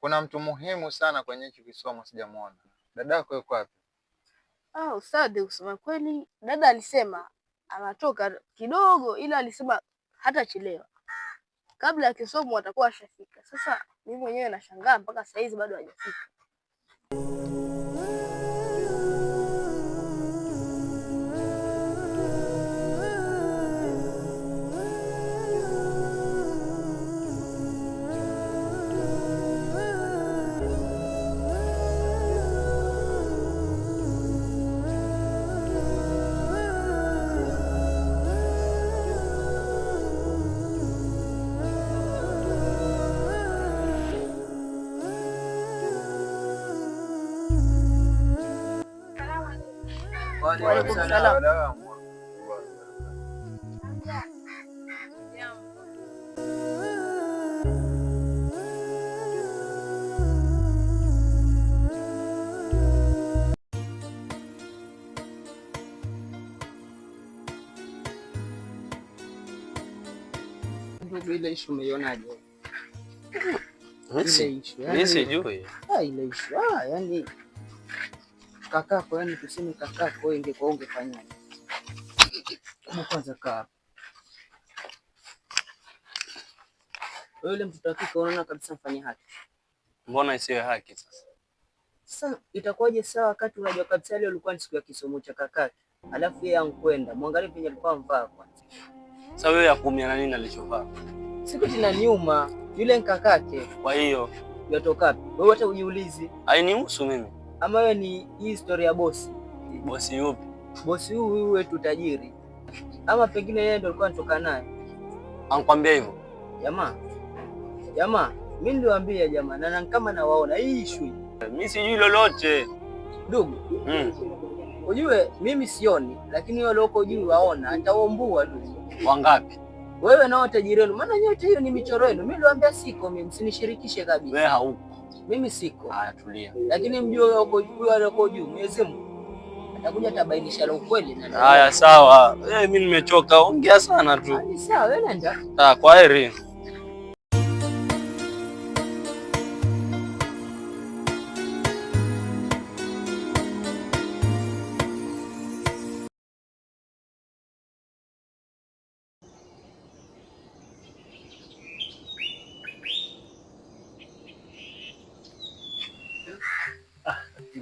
Kuna mtu muhimu sana kwenye hichi kisomo sijamuona. Dadako yuko wapi? Ustadhi, kusema kweli dada alisema anatoka kidogo, ila alisema hatachelewa. Kabla ya kisomo atakuwa ashafika. Sasa mimi mwenyewe nashangaa mpaka saa hizi bado hajafika. Waalaikum salaam. Ndugu, ile issue umeionaje? Mimi sijui. Ile issue. Yani kakako, yani tuseme kakako ingekuwa ungefanyaje? Kwanza kaa. Yule mtoto wa kike unaona kabisa mfanye haki. Mbona isiwe haki sasa? Sasa itakuwaje sawa wakati unajua kabisa leo ulikuwa ni siku ya kisomo cha kakake. Alafu yeye ankwenda. Muangalie penye alikuwa amvaa kwanza. Sasa wewe ya kuumia na nini alichovaa? Siku tena nyuma, yule ni kakake. Kwa hiyo yatoka wapi? Wewe hata ujiulizi. Hainihusu mimi. Ama wewe ni hii historia ya bosi? Bosi yupi? Bosi huyu wetu tajiri. Ama pengine yeye ndo alikuwa anatoka naye. Anakuambia hivyo? Jamaa, mimi niliwaambia jamaa na kama nawaona hii issue. Mimi sijui lolote. Ndugu. Ujue mimi sioni, lakini wale wako juu waona, ataombua tu. Wangapi? Wewe na tajiri wenu. Maana nyote hiyo ni michoro yenu. Mimi niliwaambia siko, mimi msinishirikishe kabisa. Wewe hauko. Mimi siko. Haya, tulia. Lakini mjue wako juu, wale wako juu, Mwenyezi Mungu atakuja atabainisha la ukweli na. Haya, sawa. Mimi nimechoka, ongea sana tu. Ni sawa, wewe nenda. Kwaheri.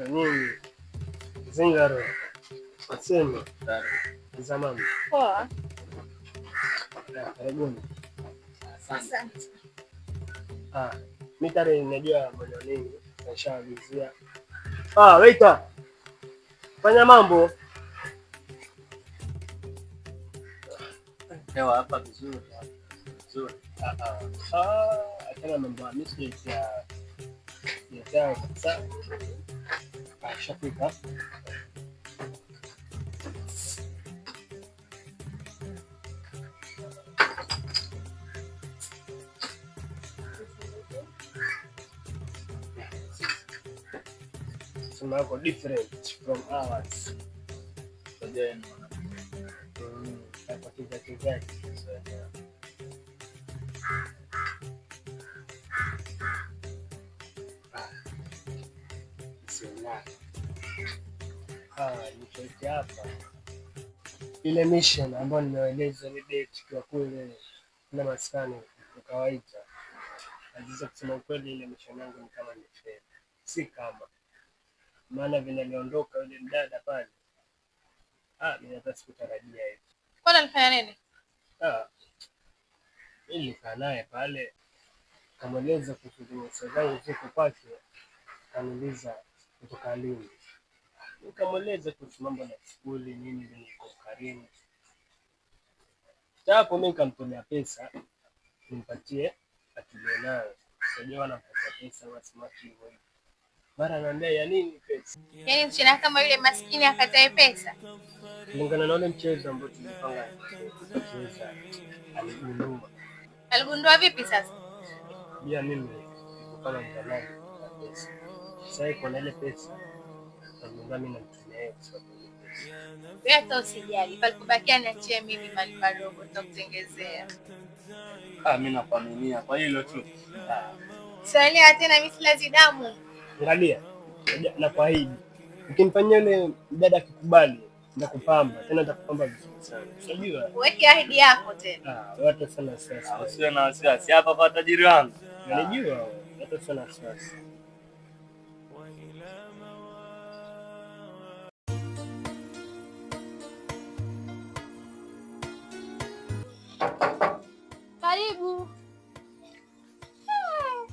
Nini? Zingaro. Asema. Zamani. Poa. Karibuni. Asante. Mimi tare ninajua mbona nini. Nashawalizia. Waiter. Fanya mambo. Leo hapa vizuri. Vizuri. Atana mambo ya message ya sasa. Shafika. Sumako different from ours. Again. Nitoke hapa. Ile mission ambayo nimeeleza ni date kwa kule na maskani kwa kawaida. Aziza kusema ukweli, ile mission yangu ni kama nimefeli. Si kama. Maana vile niliondoka yule mdada pale. Mimi hata sikutarajia hivi. Kwa nini alifanya nini? Nilikaa naye pale. Kamweleza kuhusu zangu ziko kwake. Kaniuliza kutoka lini. Nikamweleza kuhusu mambo na skuli nini niko karimu. Hapo mimi nikamtolea pesa nimpatie atulie nayo. Sijui anampatia pesa wasema hivyo. Mara ananiambia ya nini pesa? Yaani msichana kama yule maskini akatae pesa. Kulingana na ule mchezo ambao tulipanga kucheza aligundua. Aligundua vipi sasa? Bia mimi kama mtalani pesa. Sasa iko na ile pesa. Mimi namtumia yeye kwa sababu wewe hata usijali, palipobakia niachie mimi mali padogo nitakutengezea. Mimi nakuaminia kwa hilo tu. Salia tena misla zidamu. Angalia. Na kuahidi. Ukinifanyia yule dada akikubali na kupamba, tena nitakupamba vizuri sana. Unajua? Weke ahadi yako tena. Watu sana sasa. Usiwe na wasiwasi hapa kwa tajiri wangu. Unajua? Watu sana sasa. Karibu.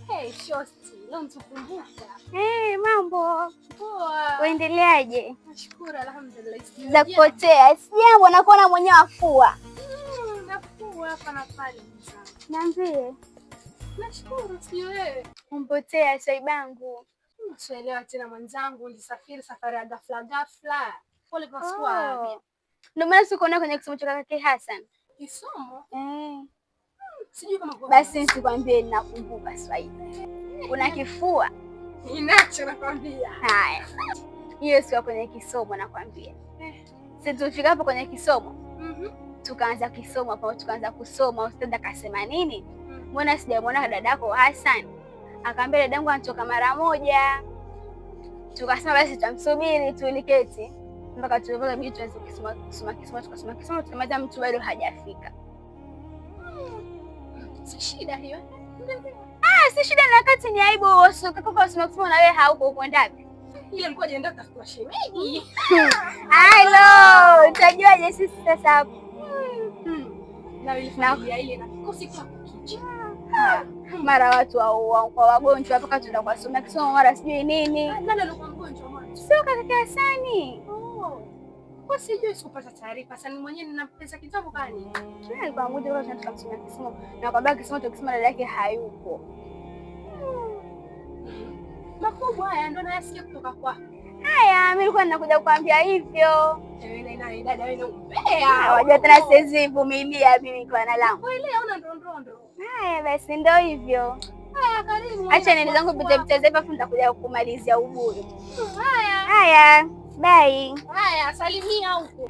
Hey, shosti. Leo mtukumbuka. Mambo. Poa. Uendeleaje? Nashukuru alhamdulillah. Za kupotea. Sijambo nakuona mwenyewe afua. Nafua hapa na pale mzangu. Niambie. Nashukuru sio wewe. Umpotea saibangu. Sielewa tena mwenzangu, ulisafiri safari ya ghafla. Pole kwa sikuwa. Ndio maana sikuona kwenye kisomo cha kaka Hassan. Kisomo? Sijui kama kwa. Basi nisikwambie ninakumbuka Swahili. Una kifua? Ninacho nakwambia. Haya. Hiyo sio kwenye kisomo nakwambia. Sisi tulifika hapo kwenye kisomo. Tukaanza kisomo hapo, tukaanza kusoma, ustadhi akasema nini? Mbona sijamwona dadako Hassan? Akaambia dadangu anatoka mara moja. Tukasema basi tutamsubiri tuliketi. Mpaka tulipofika bibi tuanze kusoma kisoma tukamaliza mtu bado hajafika. Si shida hiyo. Si shida na wakati ni aibu kaka kusoma na wewe hauko uko ndapi? Ile alikuwa ajaenda kutafuta shemeji. Hello, utajuaje sisi sasa hapo? Na ile familia ile na kosi kwa kichi. Mara watu kwa wagonjwa mpaka tunaenda kusoma kisomo mara sijui nini. Nani alikuwa mgonjwa mwana? Sio kaka Hasani. Kwa sijui sikupata taarifa. Sasa mwenyewe nina pesa kitambo gani? Alikuwa mmoja wao tunataka kusoma kisomo. Na kwa baki kisomo tukisema dada yake hayupo. Makubwa haya ndo nayasikia kutoka kwako. Haya, mimi nilikuwa ninakuja kukwambia hivyo. Wewe na dada wewe umbea. Wajua tena siwezi vumilia mimi kwa na langu. Wewe una ndondondo. Haya basi ndio hivyo. Haya karibu. Acha nende zangu pite zepa afu nitakuja kumalizia uburu. Haya, bye. Haya, salimia huko.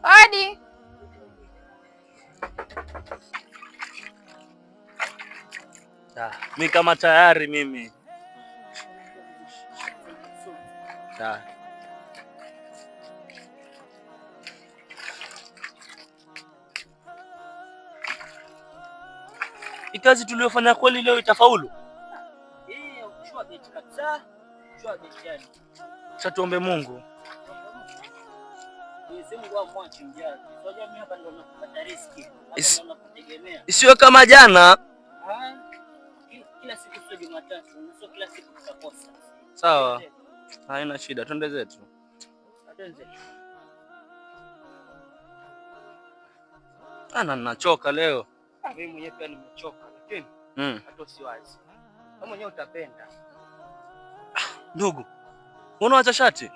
Hadi. Mimi kama tayari mimi. Kazi tuliyofanya kweli leo itafaulu? Uchua beti kabisa. Uchua beti yani. Sasa tuombe Mungu. Mungu wao mwache njia. Sio mimi hapa ndo napata riziki. Hapa ndo nakutegemea. Isiwe kama jana. Kila siku sio Jumatatu, sio kila siku tutakosa. Sawa. Haina shida, twende zetu. Nachoka leo. Mimi mwenyewe pia nimechoka, lakini hata usiwazi. Wewe mwenyewe utapenda. Ndugu, unaacha shati?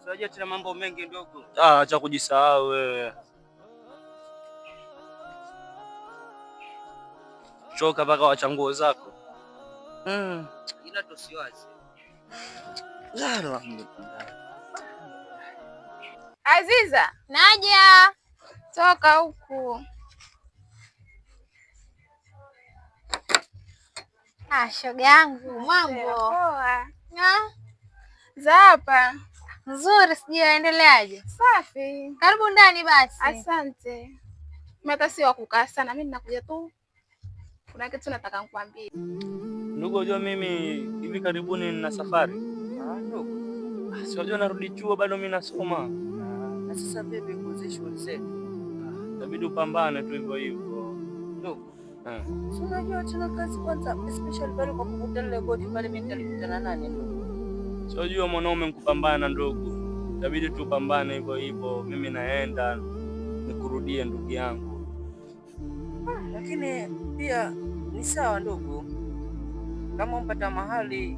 Unajua tena mambo mengi ndogo. Acha kujisahau wewe. Choka mpaka wacha nguo zako. Ila tusiwazi. Aziza, naja. Toka huku. Shoga yangu, mambo. Poa. Za hapa. Nzuri, sijui waendeleaje? Safi. Karibu ndani basi. Asante. Mimi si wa kukaa sana, mimi ninakuja tu. Kuna kitu nataka nikwambie. Ndugu, unajua mimi hivi karibuni nina safari. ndogo. Si unajua narudi chuo bado mimi nasoma. Na sasa bebe kuanzia shughuli zetu. Inabidi upambane tu hivyo hivyo. Ndogo. Si unajua tena kazi kwanza, especially pale kwa kukutana na bodi pale mimi nitakutana nani ndogo. Si unajua mwanaume nkupambana ndogo. Inabidi tu upambane hivyo hivyo. Mimi naenda nikurudie ndugu yangu. Lakini pia ni sawa ndogo. Kama umpata mahali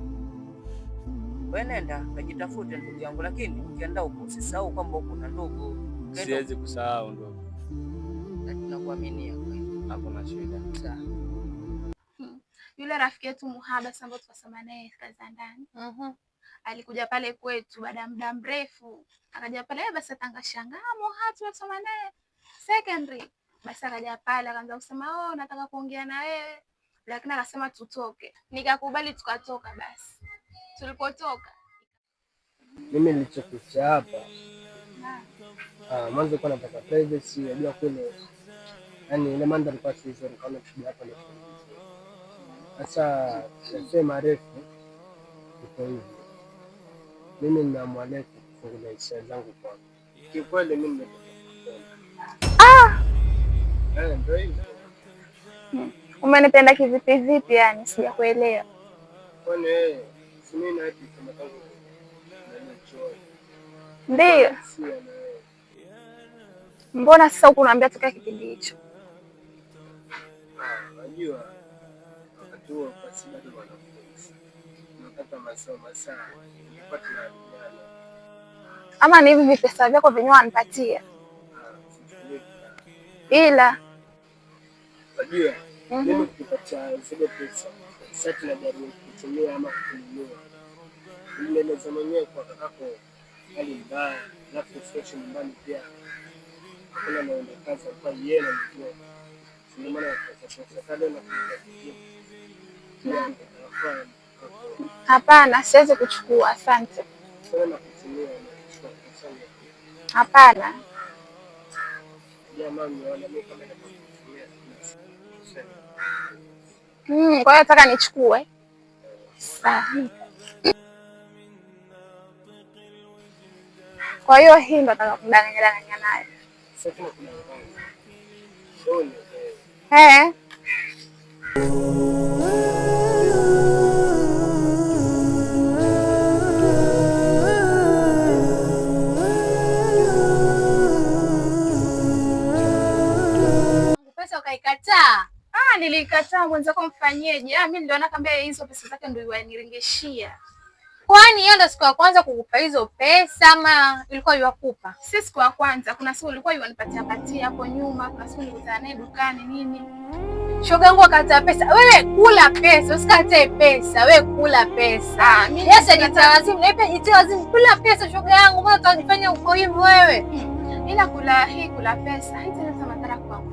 wewe nenda kajitafute ndugu yangu, lakini ukienda huko usisahau kwamba uko na ndugu. Siwezi kusahau ndugu. Nakuaminia kwa hiyo. Hakuna shida. Sawa. Yule rafiki yetu Muhaba ambaye tukasoma naye kazi za ndani. Alikuja pale kwetu baada ya muda mrefu. Akaja pale basi atangashangaa Muhaba tukasoma naye secondary. Basi akaja pale akaanza kusema nataka kuongea na wewe. Lakini akasema tutoke. Nikakubali tukatoka basi. Tulipotoka Mimi nilichokucha hapa mwanzo kwa nataka privacy, unajua kule yani ile mandhari kwa sisi kama tuja hapa ndio. Sasa nasema refu iko hivi. Mimi ninaamua leo kufungulia hisia zangu kwa. Kiukweli mimi nimetoka. Ndio hivyo. umenipenda kivipi vipi yani sijakuelewa. Kwani mimi na hadi kama tangu Ndio. Mbona sasa huko unaambia tukae kipindi hicho? Unajua wakati huo basi bado wanafunzi. Tunapata masomo sana. Nilipata na Ama ni hivi pesa vyako venyewe wanipatia. Ila unajua mimi kupata zile pesa sasa tunajaribu kutumia ama kununua. Ile za mwenyewe kwa kakako hali mbaya, alafu fresh nyumbani pia. Kuna naenda kazi kwa yeye na mjua. Ndio maana pesa kale na kuja. hapana, siwezi kuchukua, asante. Sasa na kutumia na kuchukua. Hapana. Jamani, naona mimi kama nakutumia. Kwa hiyo nataka nichukue. Sawa. Kwa hiyo hii ndo nataka kudanganya naye. Sasa kuna pesa ukaikataa? Nilikataa, mwenzako mfanyeje? Mimi ndio nakwambia hizo pesa zake ndio yanirengeshia. Kwani hiyo ndio siku ya kwanza kukupa hizo pesa ama ilikuwa yakupa? Si siku ya kwanza, kuna siku ilikuwa yanipatia patia hapo nyuma, kuna siku nilikutana naye dukani nini. Shoga yangu akataa pesa. Wewe kula pesa, usikatae pesa. Wewe kula pesa. Mimi sasa jitawazimu, na ipe jitawazimu kula pesa shoga yangu. Mbona utajifanya uko hivi wewe? Ila kula pesa haitaleta madhara kwangu.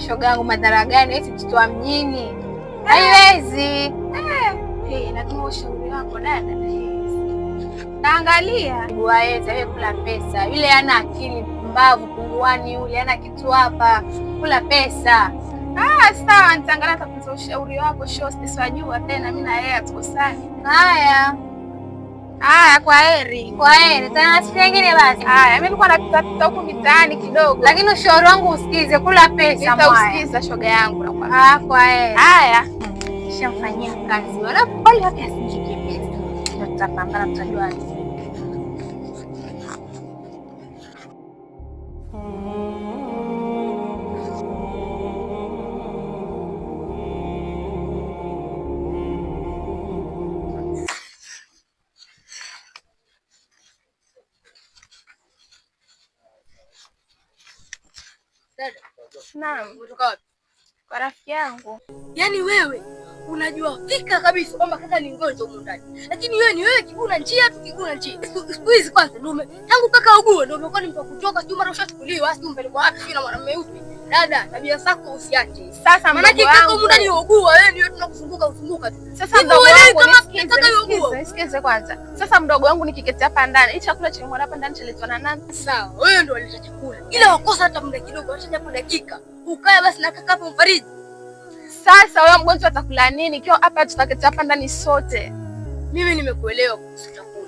Shoga yangu madhara gani? Eti mtoto wa mjini. Haiwezi. Lakini ushauri wako dada. Naangalia waweza wewe kula pesa. Yule hana akili mbavu punguani yule, hana kitu hapa. Kula pesa. Sawa, nitaangalia tafuta ushauri wako shosti, siwajua tena mimi na yeye atukosani. Haya, kwa heri. Kwa heri. Tena siku nyingine basi. Mimi nilikuwa napita huko mitaani kidogo. Lakini ushauri wangu usikize, kula pesa mwaya. Nitausikiza shoga yangu nakwambia. Kwa heri. Haya. Shamfanyia kazi. Wala pole hata asijike pesa. Tutapambana tutajua. Naam, kutoka wapi? Kwa rafiki yangu. Yaani wewe unajua fika kabisa kwamba kaka ni mgonjwa huko ndani. Lakini wewe ni wewe kiguna njia tu kiguna njia. Siku hizi kwanza ndio tangu kaka ugue ndio umekuwa ni mtu kutoka tu mara ushachukuliwa hasi umpelekwa wapi na mwanamume yupi. Dada, tabia zako usiache. Sasa maana kaka huko ndani uogua wewe ndio tunakuzunguka tu. Sasa mdogo wangu nisikize kwanza. Sasa mdogo wangu nikiketi hapa ndani, hicho chakula cha mwana hapa ndani chaletwa na nani? Sawa, wewe ndio unaleta chakula. Ila wakosa hata muda kidogo, acha hapo dakika. Ukae basi na kaka hapo mfariji. Sasa wewe mgonjwa atakula nini? Kio hapa tutaketi hapa ndani sote. Mimi nimekuelewa kuhusu chakula.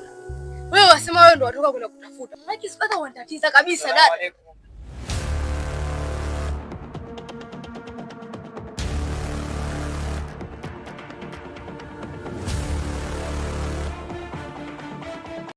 Wewe wasema wewe ndo watoka kwenda kutafuta. Maki sipata wanatatiza kabisa dada.